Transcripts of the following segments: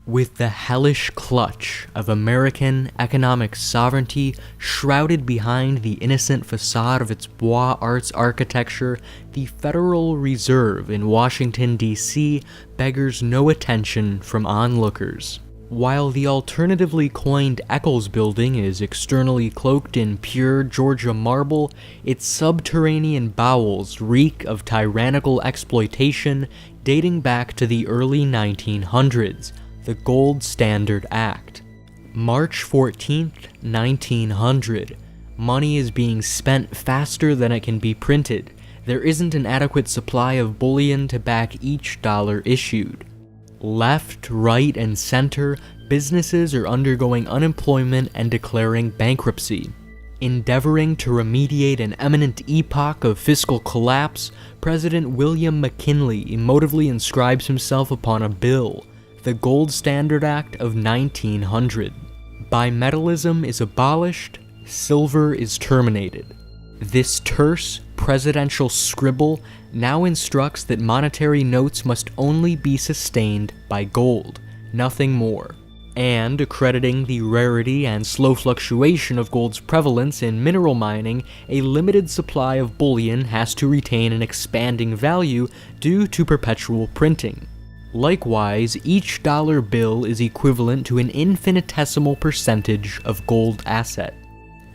With the hellish clutch of American economic sovereignty shrouded behind the innocent facade of its bois arts architecture, the Federal Reserve in Washington, D.C. beggars no attention from onlookers. While the alternatively coined Eccles Building is externally cloaked in pure Georgia marble, its subterranean bowels reek of tyrannical exploitation dating back to the early 1900s. The Gold Standard Act. March 14, 1900. Money is being spent faster than it can be printed. There isn't an adequate supply of bullion to back each dollar issued. Left, right, and center, businesses are undergoing unemployment and declaring bankruptcy. Endeavoring to remediate an imminent epoch of fiscal collapse, President William McKinley emotively inscribes himself upon a bill, the Gold Standard Act of 1900. Bimetallism is abolished, silver is terminated. This terse, presidential scribble now instructs that monetary notes must only be sustained by gold, nothing more, and accrediting the rarity and slow fluctuation of gold's prevalence in mineral mining, a limited supply of bullion has to retain an expanding value due to perpetual printing. Likewise, each dollar bill is equivalent to an infinitesimal percentage of gold asset.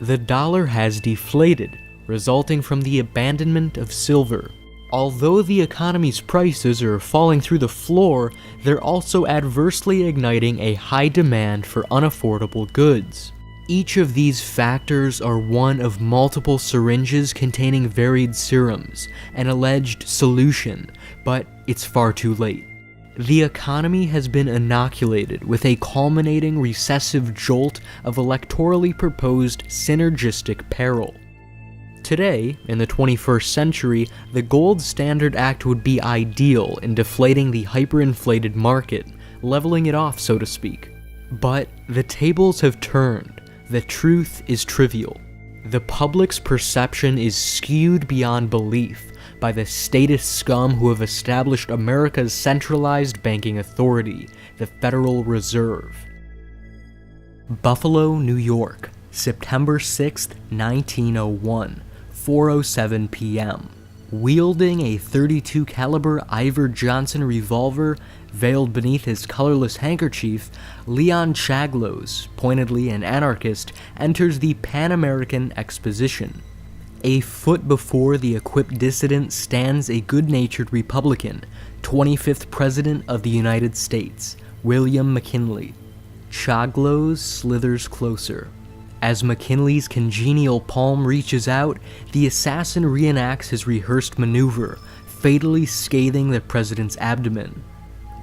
The dollar has deflated, resulting from the abandonment of silver. Although the economy's prices are falling through the floor, they're also adversely igniting a high demand for unaffordable goods. Each of these factors are one of multiple syringes containing varied serums, an alleged solution, but it's far too late. The economy has been inoculated with a culminating recessive jolt of electorally proposed synergistic peril. Today, in the 21st century, the Gold Standard Act would be ideal in deflating the hyperinflated market, leveling it off, so to speak. But the tables have turned. The truth is trivial. The public's perception is skewed beyond belief by the statist scum who have established America's centralized banking authority, the Federal Reserve. Buffalo, New York, September 6, 1901, 4:07 p.m. Wielding a .32 caliber Iver Johnson revolver veiled beneath his colorless handkerchief, Leon Chaglos, pointedly an anarchist, enters the Pan American Exposition. A foot before the equipped dissident stands a good-natured Republican, 25th President of the United States, William McKinley. Chaglos slithers closer. As McKinley's congenial palm reaches out, the assassin reenacts his rehearsed maneuver, fatally scathing the president's abdomen.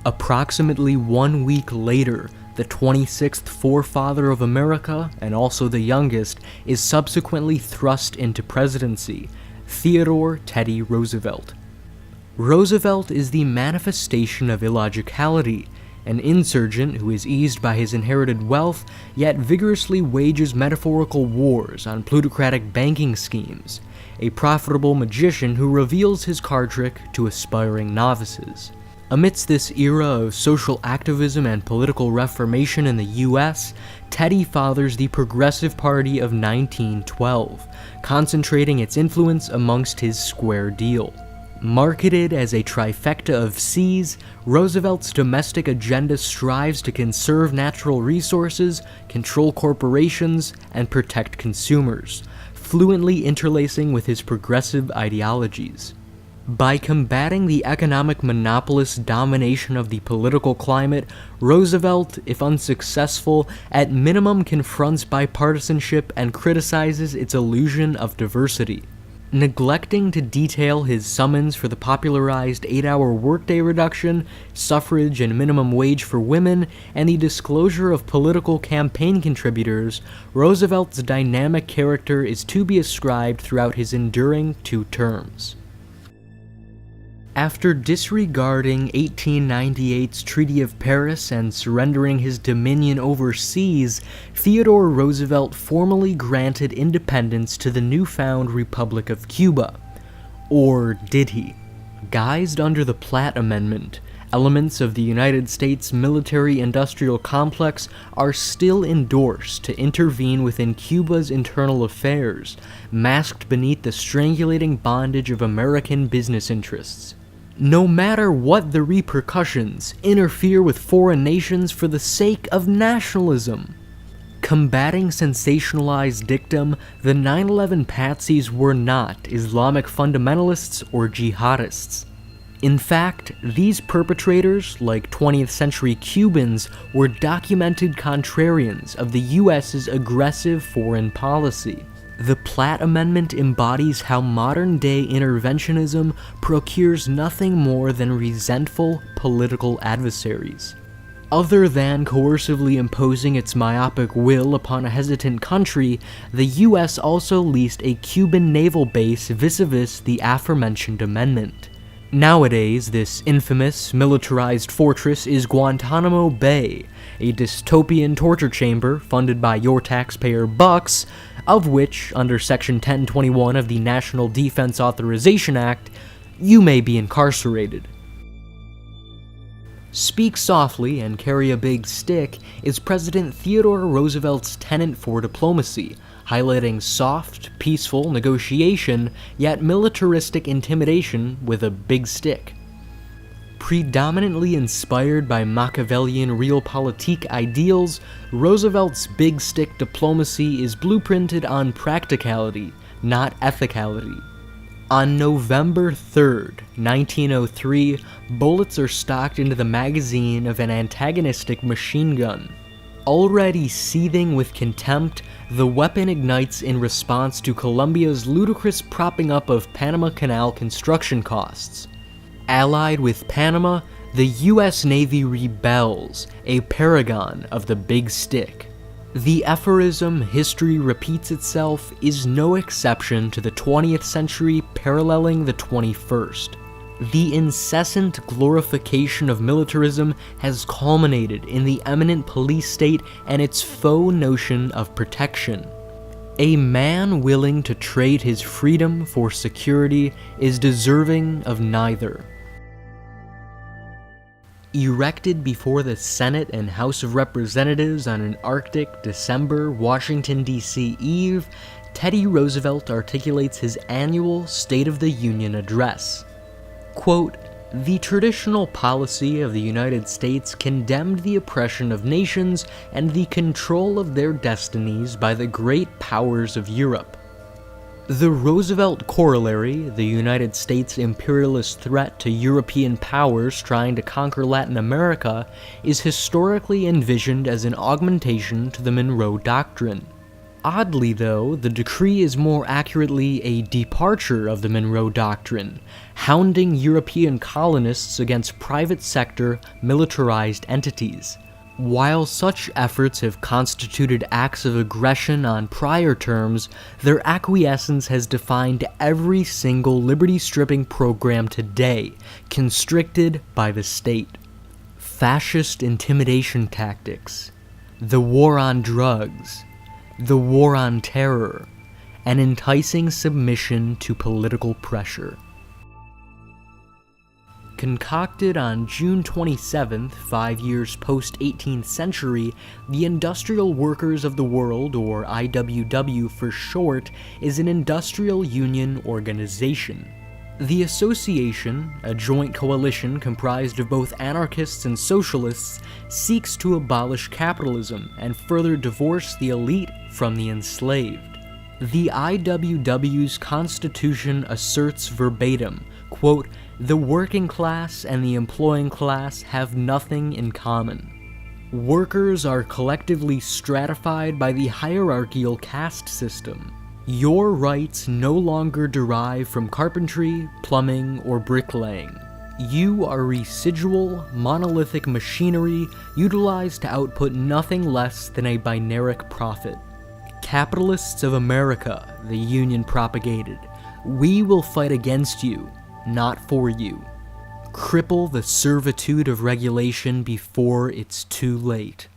Approximately 1 week later, the 26th forefather of America, and also the youngest, is subsequently thrust into presidency, Theodore Teddy Roosevelt. Roosevelt is the manifestation of illogicality, an insurgent who is eased by his inherited wealth, yet vigorously wages metaphorical wars on plutocratic banking schemes, a profitable magician who reveals his card trick to aspiring novices. Amidst this era of social activism and political reformation in the U.S., Teddy fathers the Progressive Party of 1912, concentrating its influence amongst his square deal. Marketed as a trifecta of C's, Roosevelt's domestic agenda strives to conserve natural resources, control corporations, and protect consumers, fluently interlacing with his progressive ideologies. By combating the economic monopolist domination of the political climate, Roosevelt, if unsuccessful, at minimum confronts bipartisanship and criticizes its illusion of diversity. Neglecting to detail his summons for the popularized 8-hour workday reduction, suffrage and minimum wage for women, and the disclosure of political campaign contributors, Roosevelt's dynamic character is to be ascribed throughout his enduring 2 terms. After disregarding 1898's Treaty of Paris and surrendering his dominion overseas, Theodore Roosevelt formally granted independence to the newfound Republic of Cuba. Or did he? Guised under the Platt Amendment, Elements of the United States military-industrial complex are still endorsed to intervene within Cuba's internal affairs, masked beneath the strangulating bondage of American business interests. No matter what the repercussions, interfere with foreign nations for the sake of nationalism. Combating sensationalized dictum, the 9/11 patsies were not Islamic fundamentalists or jihadists. In fact, these perpetrators, like 20th century Cubans, were documented contrarians of the US's aggressive foreign policy. The Platt Amendment embodies how modern-day interventionism procures nothing more than resentful political adversaries. Other than coercively imposing its myopic will upon a hesitant country, the US also leased a Cuban naval base vis-a-vis the aforementioned amendment. Nowadays, this infamous, militarized fortress is Guantanamo Bay, a dystopian torture chamber funded by your taxpayer bucks, of which, under Section 1021 of the National Defense Authorization Act, you may be incarcerated. Speak softly and carry a big stick is President Theodore Roosevelt's tenet for diplomacy, highlighting soft, peaceful negotiation, yet militaristic intimidation with a big stick. Predominantly inspired by Machiavellian realpolitik ideals, Roosevelt's big stick diplomacy is blueprinted on practicality, not ethicality. On November 3rd, 1903, bullets are stocked into the magazine of an antagonistic machine gun. Already seething with contempt, the weapon ignites in response to Colombia's ludicrous propping up of Panama Canal construction costs. Allied with Panama, the US Navy rebels, a paragon of the big stick. The aphorism "history repeats itself" is no exception to the 20th century paralleling the 21st. The incessant glorification of militarism has culminated in the eminent police state and its faux notion of protection. A man willing to trade his freedom for security is deserving of neither. Erected before the Senate and House of Representatives on an Arctic December Washington, D.C. eve, Teddy Roosevelt articulates his annual State of the Union address. Quote, "The traditional policy of the United States condemned the oppression of nations and the control of their destinies by the great powers of Europe. The Roosevelt corollary, the United States' imperialist threat to European powers trying to conquer Latin America, is historically envisioned as an augmentation to the Monroe Doctrine. Oddly, though, the decree is more accurately a departure of the Monroe Doctrine, hounding European colonists against private sector, militarized entities. While such efforts have constituted acts of aggression on prior terms, their acquiescence has defined every single liberty-stripping program today, constricted by the state. Fascist intimidation tactics, the war on drugs, the war on terror, and enticing submission to political pressure." Concocted on June 27th, 5 years post-18th century, the Industrial Workers of the World, or IWW for short, is an industrial union organization. The association, a joint coalition comprised of both anarchists and socialists, seeks to abolish capitalism and further divorce the elite from the enslaved. The IWW's constitution asserts verbatim, quote, "The working class and the employing class have nothing in common. Workers are collectively stratified by the hierarchical caste system. Your rights no longer derive from carpentry, plumbing, or bricklaying. You are residual, monolithic machinery utilized to output nothing less than a binaric profit. Capitalists of America," the union propagated, "we will fight against you, not for you. Cripple the servitude of regulation before it's too late."